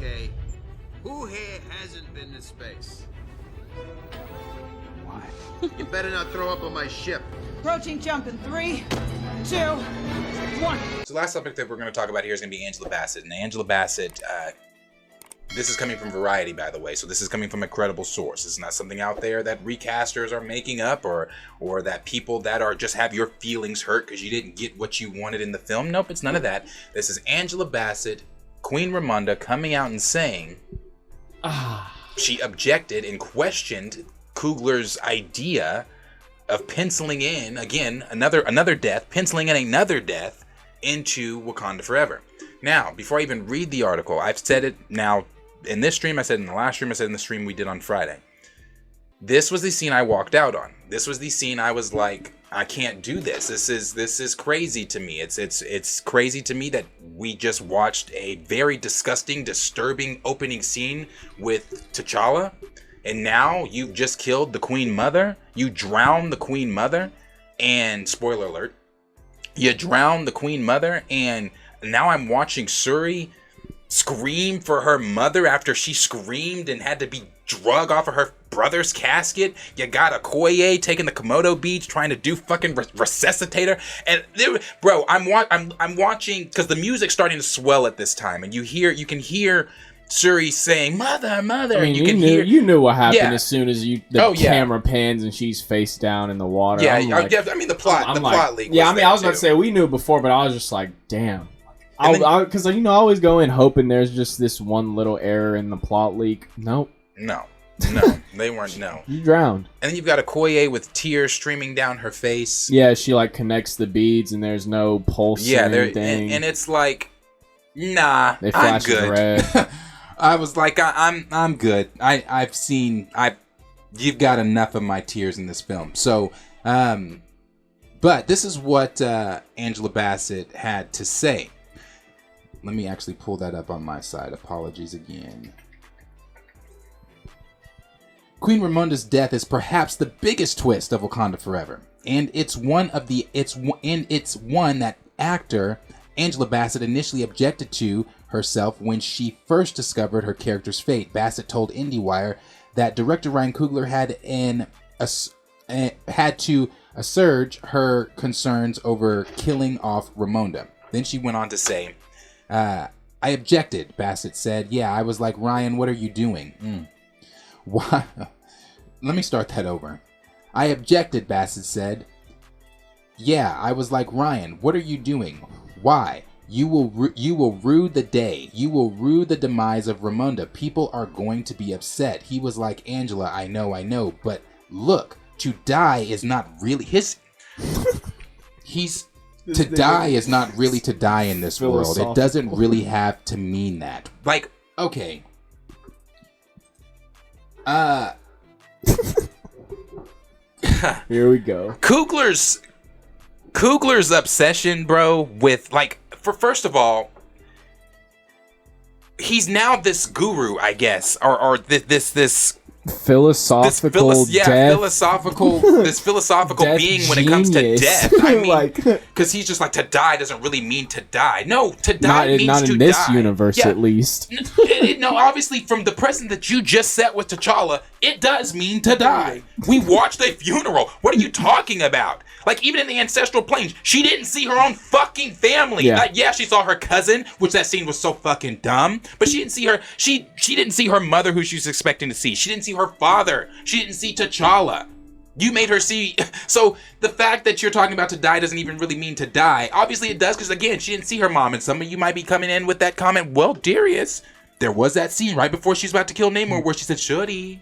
Okay, who here hasn't been to space? Why? You better not throw up on my ship. Approaching jump in 3, 2, 1. So the last subject that we're going to talk about here is going to be Angela Bassett. And Angela Bassett, this is coming from Variety, by the way. So this is coming from a credible source. This is not something out there that recasters are making up or that people that are just have your feelings hurt because you didn't get what you wanted in the film. Nope, it's none of that. This is Angela Bassett, Queen Ramonda, coming out and saying she objected and questioned Coogler's idea of penciling in, again, another death, penciling in another death into Wakanda Forever. Now, before I even read the article, I've said it now in this stream, I said in the last stream, I said in the stream we did on Friday. This was the scene I walked out on. This was the scene I was like, I can't do this. This is crazy to me. It's crazy to me that we just watched a very disgusting, disturbing opening scene with T'Challa. And now you've just killed the Queen Mother. You drowned the Queen Mother. And, spoiler alert, you drowned the Queen Mother. And now I'm watching Shuri scream for her mother after she screamed and had to be drug off of her brother's casket. You got Okoye taking the Komodo beach trying to do fucking resuscitator. And, bro, I'm watching, because the music's starting to swell at this time. And you can hear Shuri saying, "Mother." I mean, you knew what happened as soon as the camera pans and she's face down in the water. Yeah, I mean the plot leak. Yeah, I mean, I was about to say we knew before, but I was just like, damn. Because I always go in hoping there's just this one little error in the plot leak. Nope. No, they weren't. No, you drowned. And then you've got Okoye with tears streaming down her face. Yeah, she like connects the beads and there's no pulse. Yeah, or anything. And it's like, nah, they flash I'm good. Red. I was like, I'm good. You've got enough of my tears in this film. So, but this is what Angela Bassett had to say. Let me actually pull that up on my side. Apologies again. Queen Ramonda's death is perhaps the biggest twist of Wakanda Forever, and it's one that actor Angela Bassett initially objected to herself when she first discovered her character's fate. Bassett told IndieWire that director Ryan Coogler had to assuage her concerns over killing off Ramonda. Then she went on to say, I objected, Bassett said. Yeah, I was like, Ryan, what are you doing? Why? Let me start that over. I objected, Bassett said. Yeah, I was like, Ryan, what are you doing? Why? You will rue the day. You will rue the demise of Ramonda. People are going to be upset. He was like, Angela, I know, but look, to die is not really to die is not really to die in this world. It doesn't really have to mean that. Like, okay. Here we go. Coogler's obsession, bro, with like, first of all, he's now this guru, I guess, or this philosophical being when it comes to death. I mean, because he's just like, to die doesn't really mean to die. No, to die means to die. Not in this universe, at least. No, obviously, from the precedent that you just set with T'Challa, it does mean to die. We watched a funeral. What are you talking about? Like, even in the ancestral planes, she didn't see her own fucking family. Yeah, she saw her cousin, which that scene was so fucking dumb. But she didn't see her. She didn't see her mother, who she was expecting to see. She didn't see her father. She didn't see T'Challa. You made her see. So the fact that you're talking about to die doesn't even really mean to die. Obviously, it does, because again, she didn't see her mom. And some of you might be coming in with that comment. Well, Darius, there was that scene right before she's about to kill Namor where she said, "Shuri,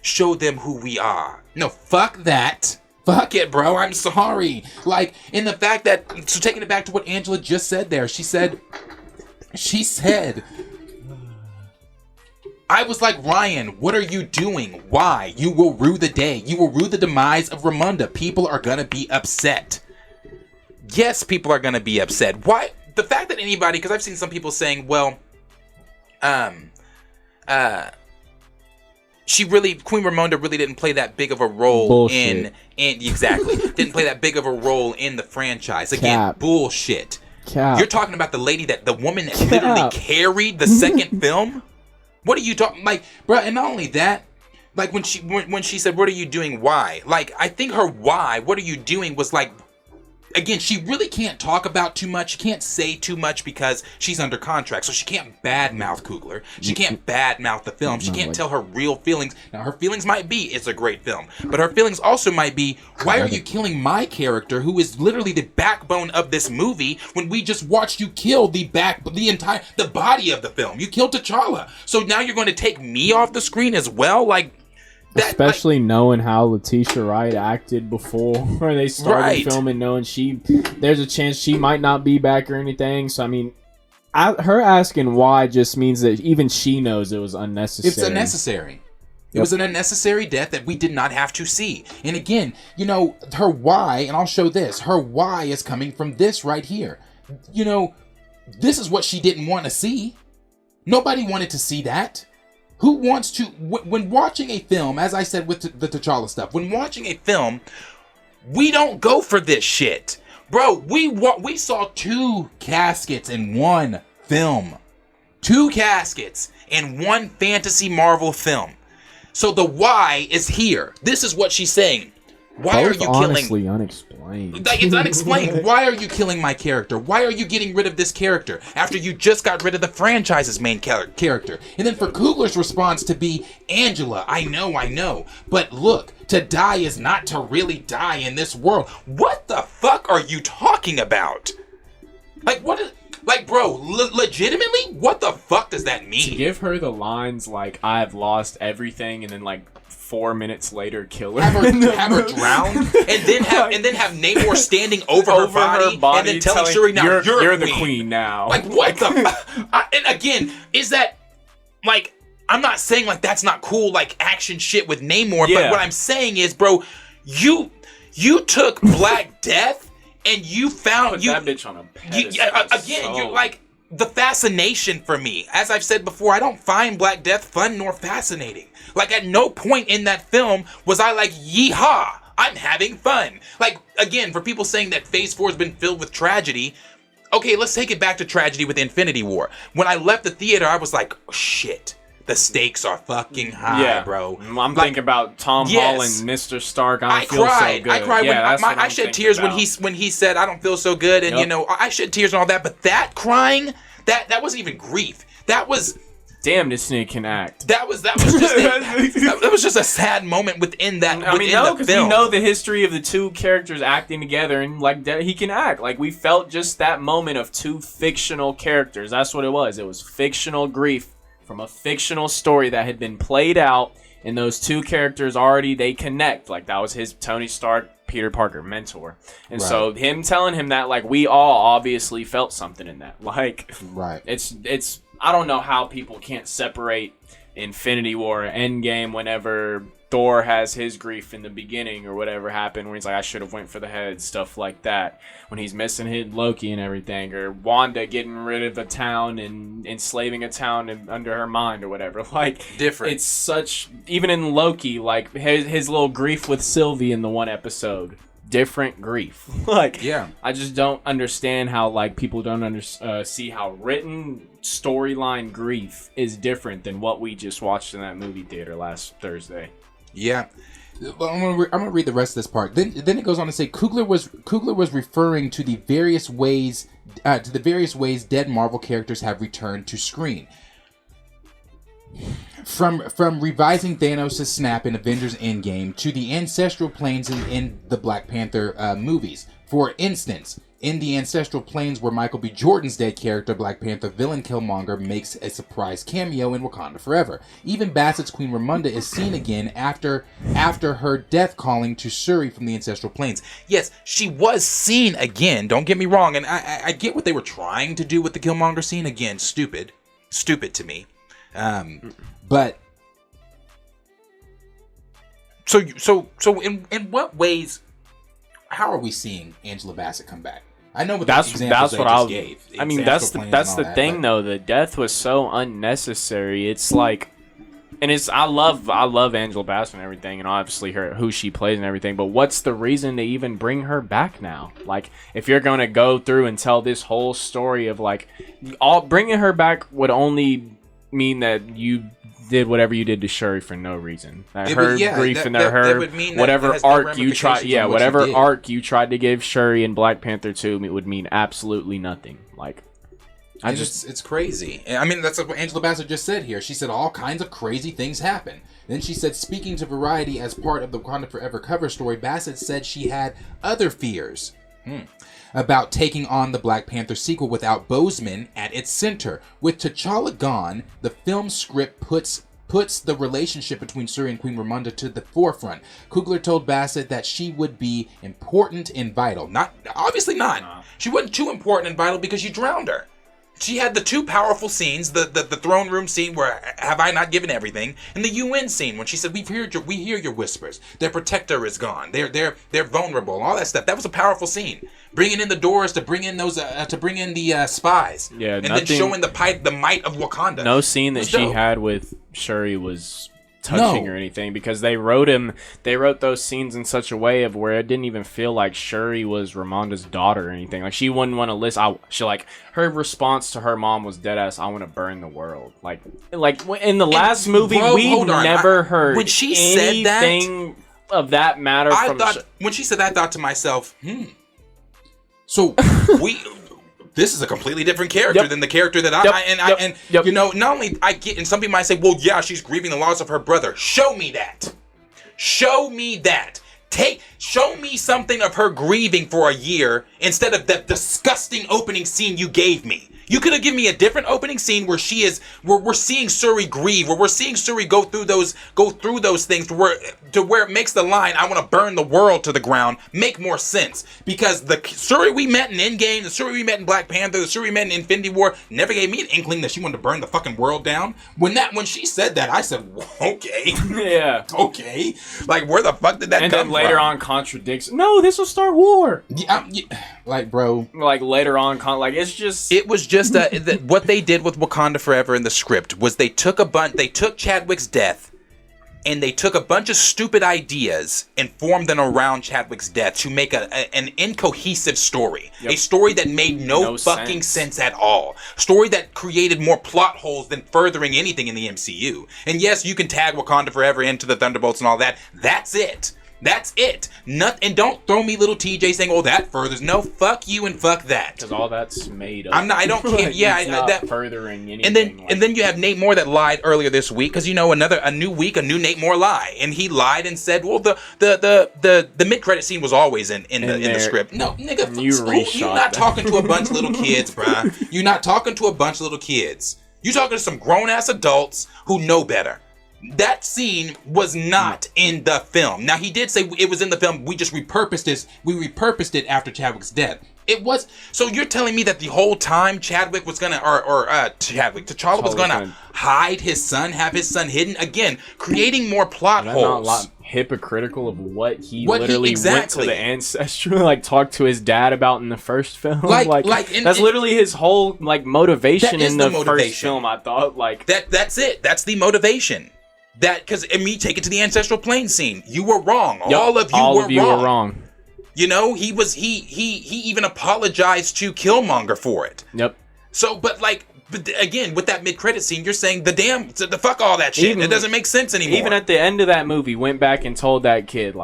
show them who we are." No, fuck that. Fuck it, bro. I'm sorry. Like, in the fact that, so taking it back to what Angela just said there, she said, I was like, Ryan, what are you doing? Why? You will rue the day. You will rue the demise of Ramonda. People are gonna be upset. Yes, people are gonna be upset. Why? The fact that anybody, because I've seen some people saying, well, Queen Ramonda really didn't play that big of a role in exactly. Didn't play that big of a role in the franchise. Again, bullshit. You're talking about the woman that literally carried the second film? What are you talking? Like, bro, and not only that, like when she said, "What are you doing? Why?" Like, I think her why, "What are you doing?" was like, again, she really can't talk about too much. She can't say too much because she's under contract, so she can't badmouth Coogler. She can't badmouth the film. She can't tell her real feelings. Now, her feelings might be, it's a great film, but her feelings also might be, why are you killing my character, who is literally the backbone of this movie, when we just watched you kill the body of the film? You killed T'Challa, so now you're going to take me off the screen as well, like. Especially knowing how Letitia Wright acted before they started filming, knowing there's a chance she might not be back or anything. So I mean, her asking why just means that even she knows it was unnecessary. It's unnecessary. It was an unnecessary death that we did not have to see. And again, you know, her why, and I'll show this. Her why is coming from this right here. You know, this is what she didn't want to see. Nobody wanted to see that. Who wants to, when watching a film, as I said with the T'Challa stuff, when watching a film, we don't go for this shit. Bro, we saw 2 caskets in one film. 2 caskets in one fantasy Marvel film. So the why is here. This is what she's saying. Why are you killing? Honestly, unexplained. Like, it's unexplained. Why are you killing my character? Why are you getting rid of this character after you just got rid of the franchise's main character? And then for Coogler's response to be, Angela, I know, but look, to die is not to really die in this world. What the fuck are you talking about? Like, what is... Like, bro, legitimately, what the fuck does that mean? To give her the lines like, I've lost everything, and then like 4 minutes later kill her. Have her drown, and then have Namor standing over her body and then telling Shuri, now you're the queen now. Like, what the and again, is that, like, I'm not saying like that's not cool, like action shit with Namor, but what I'm saying is, bro, you took Black Death and you found that bitch on a pedestal. Again, you're like, the fascination for me, as I've said before, I don't find Black Death fun nor fascinating. Like, at no point in that film was I like, yeehaw, I'm having fun. Like, again, for people saying that Phase 4 has been filled with tragedy, okay, let's take it back to tragedy with Infinity War. When I left the theater, I was like, oh, shit. The stakes are fucking high, bro. I'm thinking about Tom Holland, Mr. Stark. I don't feel so good. I cried. I shed tears when he said, "I don't feel so good," and you know, I shed tears and all that. But that crying, that wasn't even grief. That was, damn, this nigga can act. That was just a sad moment within that. I mean, no, because we know the history of the 2 characters acting together, and like that, he can act. Like, we felt just that moment of 2 fictional characters. That's what it was. It was fictional grief from a fictional story that had been played out, and those 2 characters already, they connect. Like, that was his Tony Stark, Peter Parker mentor. And so him telling him that, like, we all obviously felt something in that. Like, it's I don't know how people can't separate Infinity War, Endgame, whenever Thor has his grief in the beginning or whatever happened, when he's like, I should have went for the head, stuff like that. When he's missing his Loki and everything, or Wanda getting rid of a town and enslaving a town under her mind or whatever. Like, different. It's such, even in Loki, like his little grief with Sylvie in the one episode. Different grief. Like, I just don't understand how, like, people don't see how written storyline grief is different than what we just watched in that movie theater last Thursday. Yeah. Well, I'm gonna read the rest of this part. Then it goes on to say Coogler was referring to the various ways dead Marvel characters have returned to screen. From revising Thanos' snap in Avengers Endgame to the ancestral planes in the Black Panther movies. For instance, in the ancestral planes where Michael B. Jordan's dead character, Black Panther villain Killmonger, makes a surprise cameo in Wakanda Forever. Even Bassett's Queen Ramonda is seen again after her death calling to Shuri from the ancestral planes. Yes, she was seen again, don't get me wrong, and I get what they were trying to do with the Killmonger scene. Again, stupid to me. But so in what ways, how are we seeing Angela Bassett come back? I know that's what I gave. I mean, that's the thing though. The death was so unnecessary. It's like, and it's I love Angela Bassett and everything, and obviously who she plays and everything. But what's the reason to even bring her back now? Like, if you're gonna go through and tell this whole story of like, bringing her back would only mean that you did whatever you did to Shuri for no reason. That It her would- yeah, grief that- and that- her that would mean that it whatever has no arc you tried, ramifications on what you whatever did. arc you tried to give Shuri in Black Panther 2 would mean absolutely nothing. Like, I And just it's crazy. I mean, that's what Angela Bassett just said here. She said all kinds of crazy things happen. Then she said, speaking to Variety as part of the Wakanda Forever cover story, Bassett said she had other fears about taking on the Black Panther sequel without Boseman at its center. With T'Challa gone, the film script puts the relationship between Shuri and Queen Ramonda to the forefront. Coogler told Bassett that she would be important and vital. Obviously not. She wasn't too important and vital because you drowned her. She had the two powerful scenes, the throne room scene where have I not given everything, and the UN scene when she said we hear your whispers. Their protector is gone. They're vulnerable. All that stuff. That was a powerful scene. Bringing in the doors to bring in those the spies. Yeah, and then showing the might of Wakanda. no scene that she dope. had with Shuri was touching or anything, because they wrote those scenes in such a way of where it didn't even feel like Shuri was Ramonda's daughter or anything. Like, she wouldn't want to listen. Her response to her mom was dead ass, I want to burn the world. Like in the last movie, bro, we hold on. never heard when she said that, anything of that matter. When she said that, I thought to myself, so this is a completely different character than the character that you know, not only I get, and some people might say, well, yeah, she's grieving the loss of her brother. Show me that. Show me that. Show me something of her grieving for a year instead of that disgusting opening scene you gave me. You could have given me a different opening scene where we're seeing Shuri grieve, where we're seeing Shuri go through those things to where it makes the line, I want to burn the world to the ground, make more sense. Because the Shuri we met in Endgame, the Shuri we met in Black Panther, the Shuri we met in Infinity War never gave me an inkling that she wanted to burn the fucking world down. When she said that, I said, well, okay. Yeah. Okay. Like, where the fuck did that come from? And then later on contradicts, no, this will start war. Yeah, like, bro. Like, later on, it's just... It was just what they did with Wakanda Forever in the script was they took Chadwick's death and they took a bunch of stupid ideas and formed them around Chadwick's death to make an incohesive story. Yep. A story that made no fucking sense at all. A story that created more plot holes than furthering anything in the MCU. And yes, you can tag Wakanda Forever into the Thunderbolts and all that. That's it. That's it. And don't throw me little TJ saying, "Oh, that furthers." No, fuck you and fuck that. Because all that's made up. I don't care. Yeah, it's not that furthering anything. And then you have Nate Moore that lied earlier this week because a new week, a new Nate Moore lie, and he lied and said, "Well, the mid credit scene was always in the script." No, nigga, you're not talking to a bunch of little kids, bruh. You're not talking to a bunch of little kids. You're talking to some grown ass adults who know better. That scene was not in the film. Now, he did say it was in the film. We just repurposed it. We repurposed it after Chadwick's death. It was. So you're telling me that the whole time Chadwick was gonna, T'Challa was gonna hide his son, have his son hidden again, creating more plot holes. Not hypocritical of what he went to the ancestral, talked to his dad about in the first film. That's literally his whole motivation in the first film. I thought that's it. That's the motivation. Because take it to the ancestral plane scene. You were wrong. Yep. All of you were wrong. You know, he even apologized to Killmonger for it. Yep. So, but again, with that mid-credit scene, you're saying the fuck all that shit. It doesn't make sense anymore. Even at the end of that movie, went back and told that kid,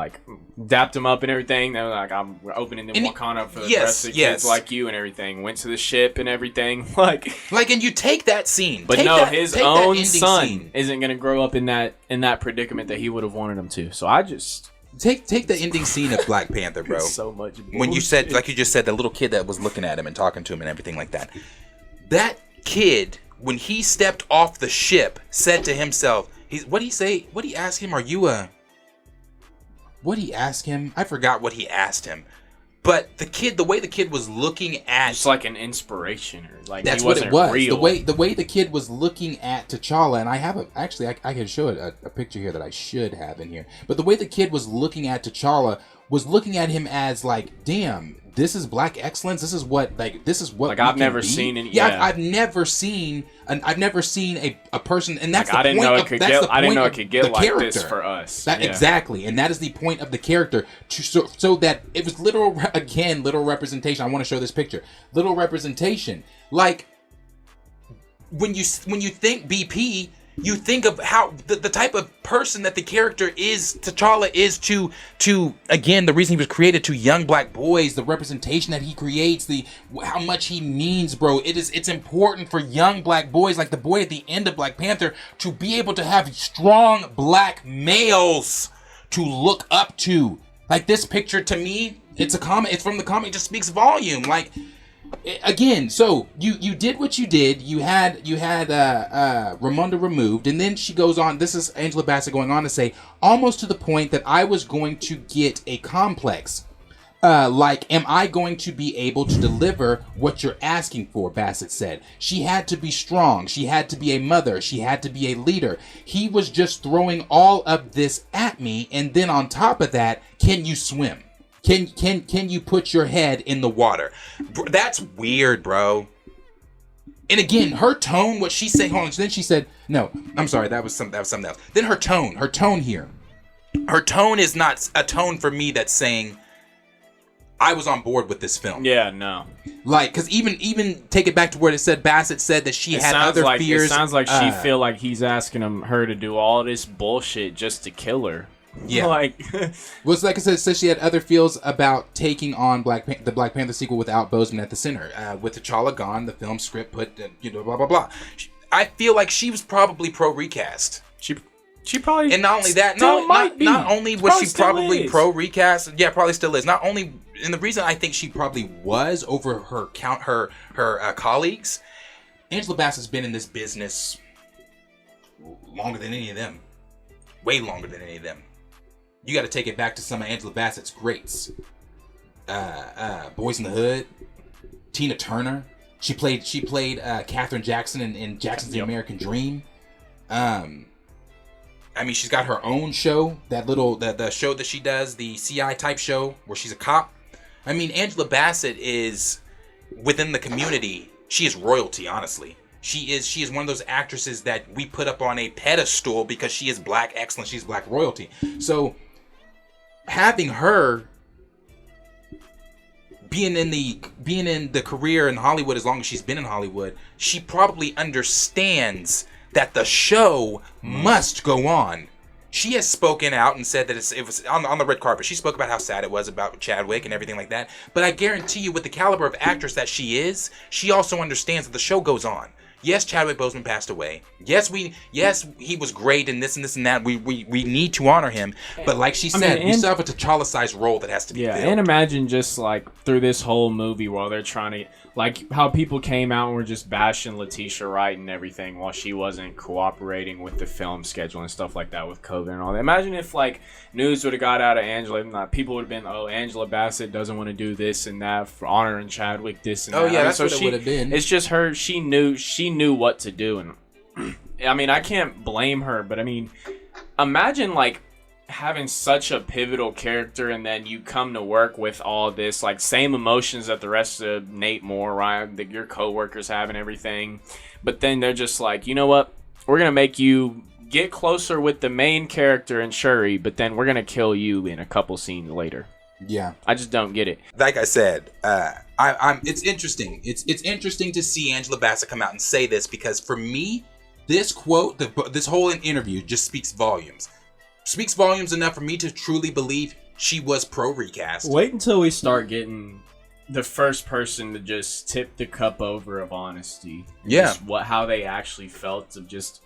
dapped him up and everything. They were like, I'm opening the Wakanda for the rest of the kids like you and everything. Went to the ship and everything. And you take that scene. But his own son isn't going to grow up in that predicament that he would have wanted him to. So I just... Take the ending scene of Black Panther, bro. So much bullshit. When you said, like you just said, the little kid that was looking at him and talking to him and everything like that. That kid, when he stepped off the ship, said to himself, what did he say? What did he ask him? What did he ask him? I forgot what he asked him. But the way the kid was looking at... It's like an inspiration. That's what it was. Real. The way the kid was looking at T'Challa, and I have I can show it a picture here that I should have in here. But the way the kid was looking at T'Challa was looking at him as damn, this is black excellence. This is what I've never seen any. Yeah, I've never seen a person, and that's I didn't know it could get like character. This for us. Exactly, and that is the point of the character, so that it was literal representation. I want to show this picture. Literal representation, when you think BP, you think of how the type of person that the character is, T'Challa is to again, the reason he was created, to young black boys, the representation that he creates, how much he means, bro. It's important for young black boys, like the boy at the end of Black Panther, to be able to have strong black males to look up to. Like, this picture, to me, it's from the comic, it just speaks volume. Like, again, so you did what you did. You had Ramonda removed, and then she goes on. This is Angela Bassett going on to say, almost to the point that I was going to get a complex. Like, am I going to be able to deliver what you're asking for? Bassett said. She had to be strong. She had to be a mother. She had to be a leader. He was just throwing all of this at me, and then on top of that, can you swim? Can you put your head in the water? That's weird, bro. And again, her tone, what she said, hold on, then she said, no, I'm sorry, that was something else. Then her tone here. Her tone is not a tone for me that's saying, I was on board with this film. Yeah, no. Like, because even take it back to where it said, Bassett said that she had other fears. It sounds like she feel like he's asking her to do all this bullshit just to kill her. Yeah. Like, well, it's like I said, it says she had other feels about taking on the Black Panther sequel without Boseman at the center. With T'Challa gone, the film script put, blah, blah, blah. I feel like she was probably pro-recast. She probably, and not only that, not only was she probably pro-recast, yeah, probably still is. Not only, and the reason I think she probably was over her colleagues, Angela Bassett's been in this business longer than any of them. Way longer than any of them. You got to take it back to some of Angela Bassett's greats. Boys in the Hood, Tina Turner. She played Katherine Jackson in Jackson's The American Dream. I mean, she's got her own show, the show that she does, the CI type show where she's a cop. I mean, Angela Bassett is, within the community, she is royalty, honestly. She is one of those actresses that we put up on a pedestal because she is black excellence. She's black royalty. So having her being in the career in Hollywood as long as she's been in Hollywood, she probably understands that the show must go on. She has spoken out and said that it was on the red carpet. She spoke about how sad it was about Chadwick and everything like that. But I guarantee you, with the caliber of actress that she is, she also understands that the show goes on. Yes, Chadwick Boseman passed away. Yes, he was great in this and this and that. We need to honor him. But like she said, we still have a T'Challa-sized role that has to be filled. And imagine just like through this whole movie while they're trying to, like how people came out and were just bashing Letitia Wright and everything while she wasn't cooperating with the film schedule and stuff like that with COVID and all that. Imagine if like news would have got out of Angela, people would have been, oh, Angela Bassett doesn't want to do this and that for honoring Chadwick, this and that. Oh yeah, that's what it would have been. It's just her. She knew what to do, and I mean, I can't blame her, but I mean, imagine like having such a pivotal character and then you come to work with all this like same emotions that the rest of Nate Moore, Ryan, that your co-workers have and everything, but then they're just like, you know what, we're gonna make you get closer with the main character and Shuri, but then we're gonna kill you in a couple scenes later. Yeah, I just don't get it. Like I said, it's interesting. It's interesting to see Angela Bassett come out and say this, because for me, this quote, this whole interview just speaks volumes. Speaks volumes enough for me to truly believe she was pro-recast. Wait until we start getting the first person to just tip the cup over of honesty. Yeah. Just how they actually felt of just...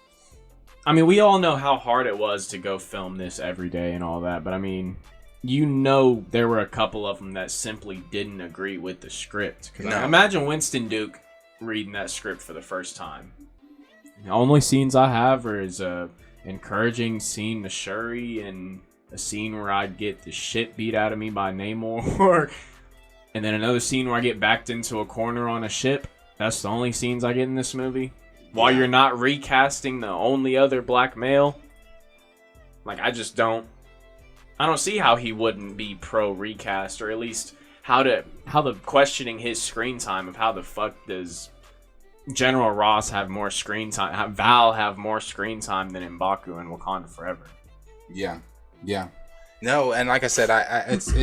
I mean, we all know how hard it was to go film this every day and all that, but I mean... You know, there were a couple of them that simply didn't agree with the script. No. Imagine Winston Duke reading that script for the first time. The only scenes I have is a encouraging scene to Shuri and a scene where I'd get the shit beat out of me by Namor, and then another scene where I get backed into a corner on a ship. That's the only scenes I get in this movie. While you're not recasting the only other black male. Like, I don't see how he wouldn't be pro recast, or at least how the questioning his screen time of how the fuck does General Ross have more screen time, Val have more screen time than M'Baku in Wakanda Forever. Yeah. No, and like I said, it's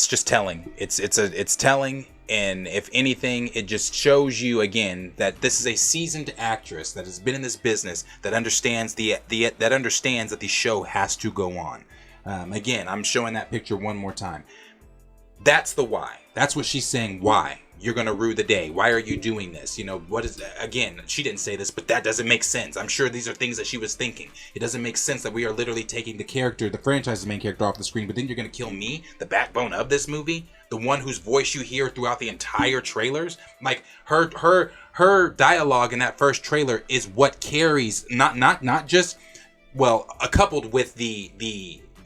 just telling. It's telling, And if anything, it just shows you again that this is a seasoned actress that has been in this business, that understands that the show has to go on. Again, I'm showing that picture one more time. That's the why. That's what she's saying. Why? You're going to rue the day. Why are you doing this? You know, what is, again, she didn't say this, but that doesn't make sense. I'm sure these are things that she was thinking. It doesn't make sense that we are literally taking the franchise's main character off the screen, but then you're going to kill me, the backbone of this movie, the one whose voice you hear throughout the entire trailers. Like her dialogue in that first trailer is what carries, not just, well, coupled with the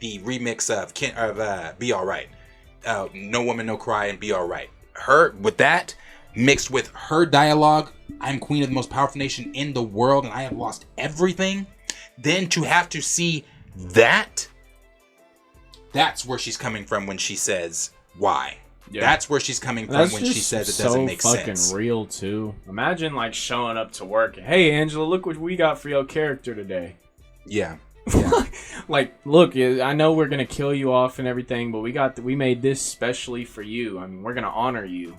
remix of Be Alright. No Woman, No Cry, and Be Alright. Her, with that, mixed with her dialogue, I'm queen of the most powerful nation in the world and I have lost everything, then to have to see that's where she's coming from when she says why. Yeah. That's where she's coming from when she says it doesn't make sense. That's fucking real too. Imagine like showing up to work, hey Angela, look what we got for your character today. Yeah. Like, look, I know we're gonna kill you off and everything, but we made this specially for you. I mean, we're gonna honor you.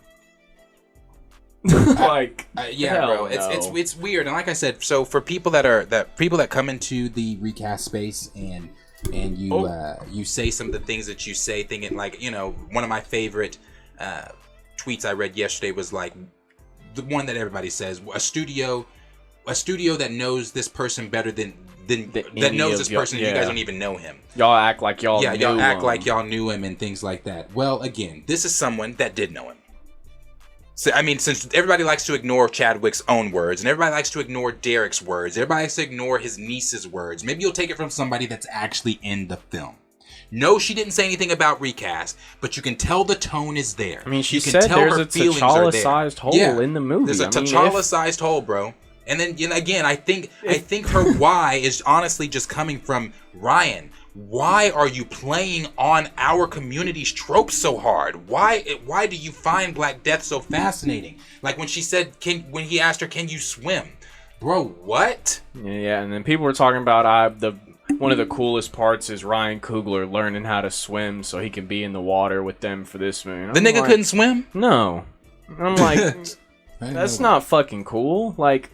Like, yeah, bro, it's weird. And like I said, so for people that come into the recast space and you say some of the things that you say, thinking like, you know, one of my favorite tweets I read yesterday was like the one that everybody says, a studio that knows this person better than that knows this person, you guys don't even know him. Y'all act like y'all knew y'all act him. like y'all knew him and things like that. Well, again, this is someone that did know him. So, I mean, since everybody likes to ignore Chadwick's own words, and everybody likes to ignore Derek's words, everybody likes to ignore his niece's words, maybe you'll take it from somebody that's actually in the film. No, she didn't say anything about recast, but you can tell the tone is there. I mean, she said there's a T'Challa-sized hole in the movie. There's a T'Challa-sized hole, bro. And then, again, I think her why is honestly just coming from Ryan. Why are you playing on our community's tropes so hard? Why do you find Black Death so fascinating? Like when she said, when he asked her, "Can you swim?" Bro, what? Yeah, and then people were talking about one of the coolest parts is Ryan Coogler learning how to swim so he can be in the water with them for this movie. The nigga couldn't swim? No. I'm like, that's not fucking cool. Like,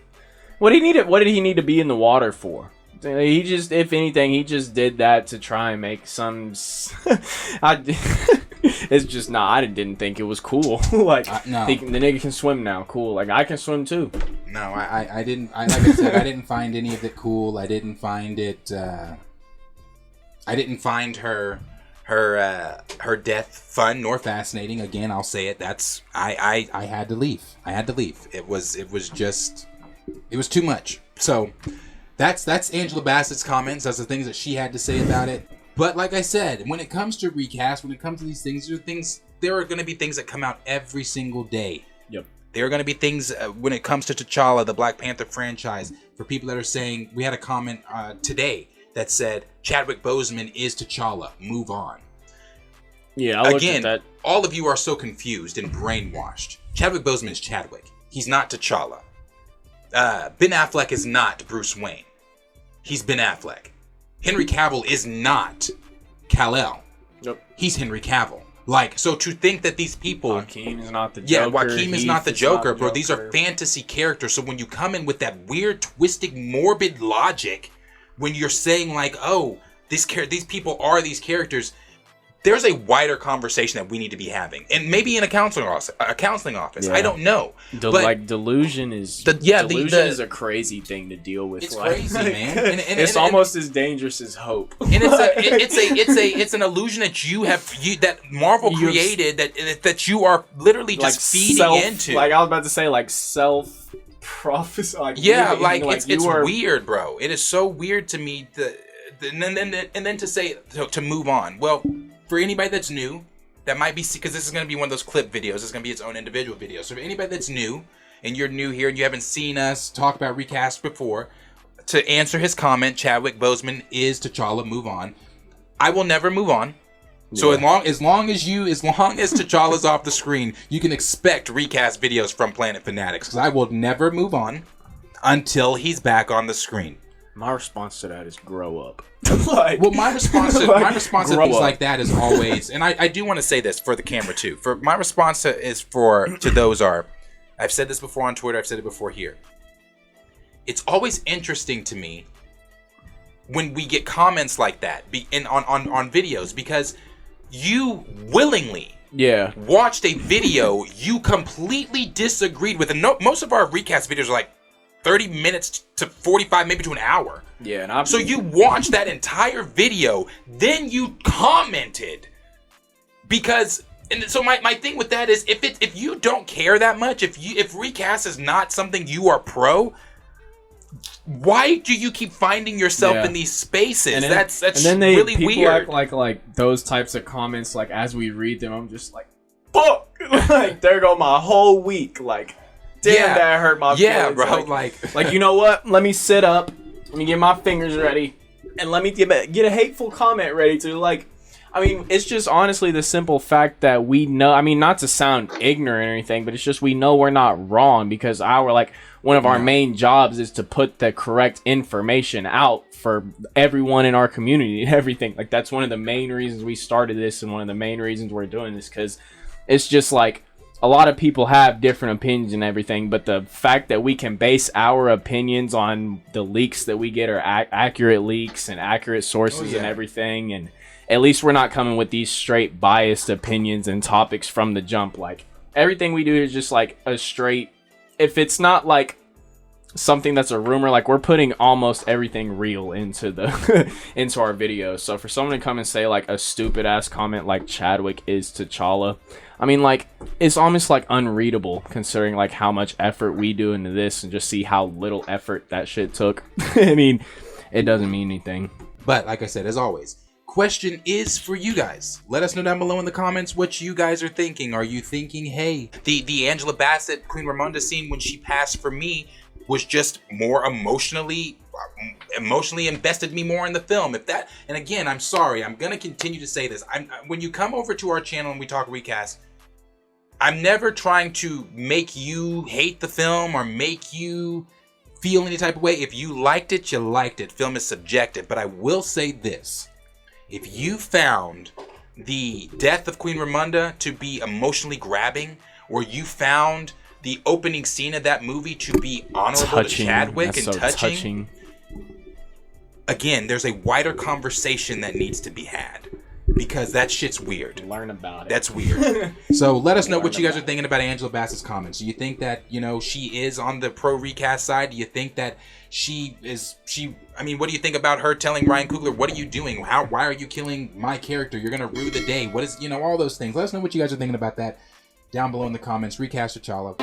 what did he need to be in the water for? He just, if anything, he just did that to try and make some. It's just not. I didn't think it was cool. Like, no. The nigga can swim now. Cool. Like, I can swim too. No, I didn't. Like I said, I didn't find any of it cool. I didn't find it. I didn't find her death fun nor fascinating. Again, I'll say it. I had to leave. It was too much. So. That's Angela Bassett's comments. That's the things that she had to say about it. But like I said, when it comes to recast, when it comes to these things, there are going to be things that come out every single day. Yep. There are going to be things when it comes to T'Challa, the Black Panther franchise. For people that are saying, we had a comment today that said Chadwick Boseman is T'Challa. Move on. Yeah. I looked Again, at that. All of you are so confused and brainwashed. Chadwick Boseman is Chadwick. He's not T'Challa. Ben Affleck is not Bruce Wayne. He's Ben Affleck. Henry Cavill is not Kal-El. Nope. He's Henry Cavill. Like, so to think that these people... Joaquin is not the Joker. Yeah, Joaquin is not the Joker, bro. These are fantasy characters. So when you come in with that weird, twisted, morbid logic, when you're saying like, oh, these people are these characters... There's a wider conversation that we need to be having, and maybe in a counseling office. Yeah. I don't know. But delusion is is a crazy thing to deal with. It's crazy, man. And it's almost as dangerous as hope. And it's an illusion that that Marvel created that you are literally just feeding into. Like I was about to say, like self prophecy. Like it's weird, bro. It is so weird to me. And then to say to move on. Well. For anybody that's new, that might be, because this is going to be one of those clip videos. It's going to be its own individual video. So for anybody that's new, and you're new here, and you haven't seen us talk about Recast before, to answer his comment, Chadwick Boseman is T'Challa, move on. I will never move on. So as long as T'Challa's off the screen, you can expect Recast videos from Planet Fanatixs, because I will never move on until he's back on the screen. My response to that is grow up. Like, well, my response to like, things like that is always, and I do want to say this for the camera too. For my response to those are, I've said this before on Twitter, I've said it before here. It's always interesting to me when we get comments like that on videos, because you willingly watched a video you completely disagreed with, and most of our recast videos are like 30 minutes to 45, maybe to an hour. Yeah, and so you watched that entire video, then you commented, because, and so my thing with that is, if you don't care that much, if recast is not something you are pro, why do you keep finding yourself in these spaces? And then, that's and then really people weird. Act like those types of comments, like as we read them, I'm just like, fuck, like there go my whole week, like. Damn, that hurt my feelings. Yeah, bro. Like, you know what? Let me sit up. Let me get my fingers ready. And let me get a hateful comment ready to, like... I mean, it's just honestly the simple fact that we know... I mean, not to sound ignorant or anything, but it's just we know we're not wrong, because one of our main jobs is to put the correct information out for everyone in our community and everything. Like, that's one of the main reasons we started this, and one of the main reasons we're doing this, because it's just like... A lot of people have different opinions and everything, but the fact that we can base our opinions on the leaks that we get are accurate leaks and accurate sources and everything, and at least we're not coming with these straight biased opinions and topics from the jump. Like, everything we do is just like a straight, if it's not like something that's a rumor, like we're putting almost everything real into the into our videos. So for someone to come and say like a stupid ass comment like Chadwick is T'Challa, I mean, like, it's almost like unreadable considering like how much effort we do into this, and just see how little effort that shit took. I mean, it doesn't mean anything. But like I said, as always, question is for you guys. Let us know down below in the comments what you guys are thinking. Are you thinking, hey, the Angela Bassett Queen Ramonda scene when she passed for me was just more emotionally invested me more in the film? If that, and again, I'm sorry, I'm gonna continue to say this. When you come over to our channel and we talk recast, I'm never trying to make you hate the film or make you feel any type of way. If you liked it, you liked it. Film is subjective. But I will say this: if you found the death of Queen Ramonda to be emotionally grabbing, or you found the opening scene of that movie to be honorable to Chadwick and touching, again, there's a wider conversation that needs to be had, because that shit's weird. Learn about it. That's weird. So let us know what you guys are thinking about Angela Bassett's comments. Do you think that, you know, she is on the pro recast side? Do you think that I mean, what do you think about her telling Ryan Coogler, what are you doing? Why are you killing my character? You're going to rue the day. What is, you know, all those things. Let us know what you guys are thinking about that down below in the comments. Recast T'Challa.